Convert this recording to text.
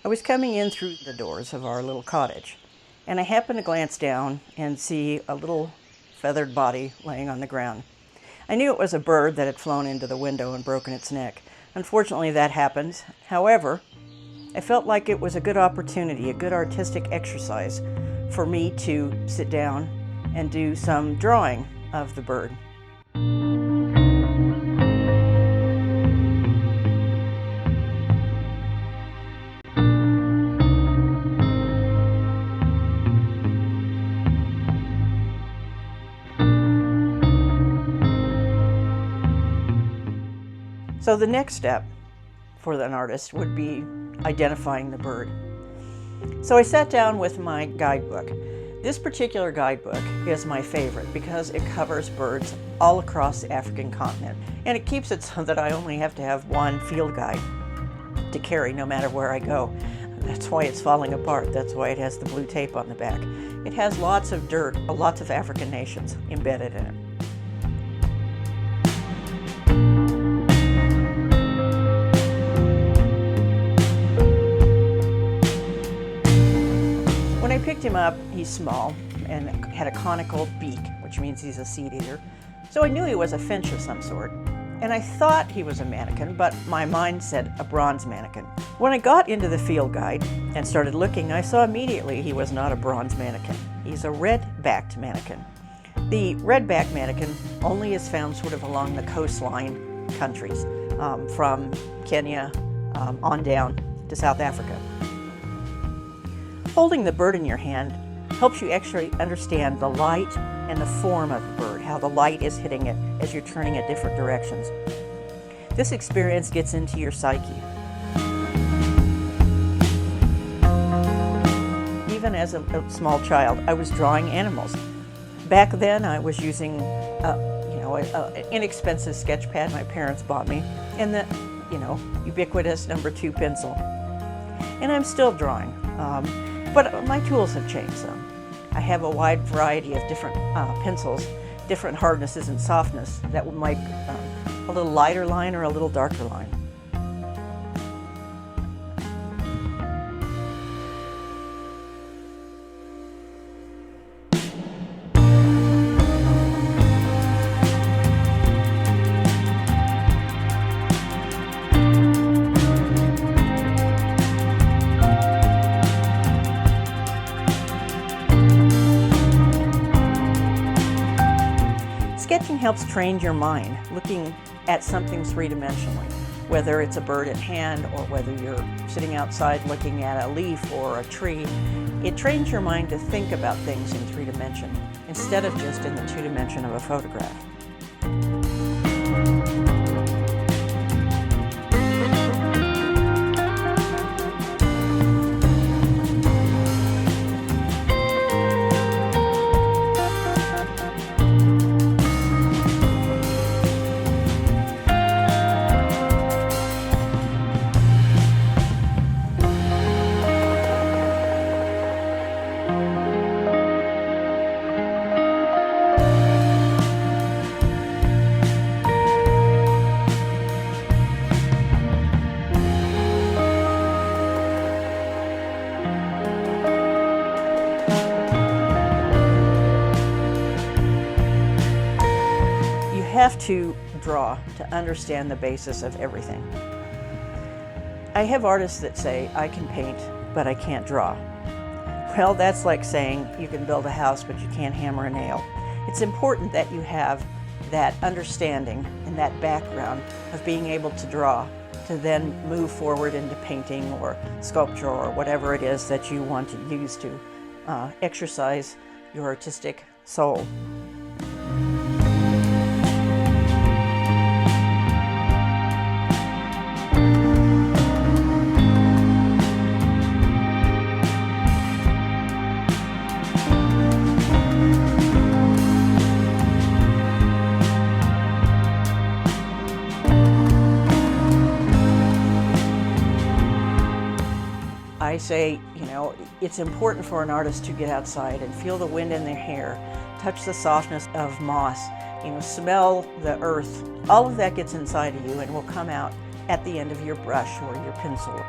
I was coming in through the doors of our little cottage, and I happened to glance down and see a little feathered body laying on the ground. I knew it was a bird that had flown into the window and broken its neck. Unfortunately, that happened. However, I felt like it was a good opportunity, a good artistic exercise for me to sit down and do some drawing of the bird. So the next step for an artist would be identifying the bird. So I sat down with my guidebook. This particular guidebook is my favorite because it covers birds all across the African continent, and it keeps it so that I only have to have one field guide to carry no matter where I go. That's why it's falling apart. That's why it has the blue tape on the back. It has lots of dirt, lots of African nations embedded in it. When I picked him up, he's small and had a conical beak, which means he's a seed eater. So I knew he was a finch of some sort. And I thought he was a mannequin, but my mind said a bronze mannequin. When I got into the field guide and started looking, I saw immediately he was not a bronze mannequin. He's a red-backed mannequin. The red-backed mannequin only is found sort of along the coastline countries, from Kenya on down to South Africa. Holding the bird in your hand helps you actually understand the light and the form of the bird, how the light is hitting it as you're turning it different directions. This experience gets into your psyche. Even as a small child, I was drawing animals. Back then, I was using an inexpensive sketch pad my parents bought me, and the ubiquitous #2 pencil. And I'm still drawing. But my tools have changed some. I have a wide variety of different pencils, different hardnesses and softness that would make a little lighter line or a little darker line. Sketching helps train your mind, looking at something three-dimensionally, whether it's a bird at hand or whether you're sitting outside looking at a leaf or a tree. It trains your mind to think about things in 3 dimensions instead of just in the 2 dimension of a photograph. You have to draw to understand the basis of everything. I have artists that say, I can paint, but I can't draw. Well, that's like saying you can build a house, but you can't hammer a nail. It's important that you have that understanding and that background of being able to draw to then move forward into painting or sculpture or whatever it is that you want to use to exercise your artistic soul. I say, it's important for an artist to get outside and feel the wind in their hair, touch the softness of moss, smell the earth. All of that gets inside of you and will come out at the end of your brush or your pencil.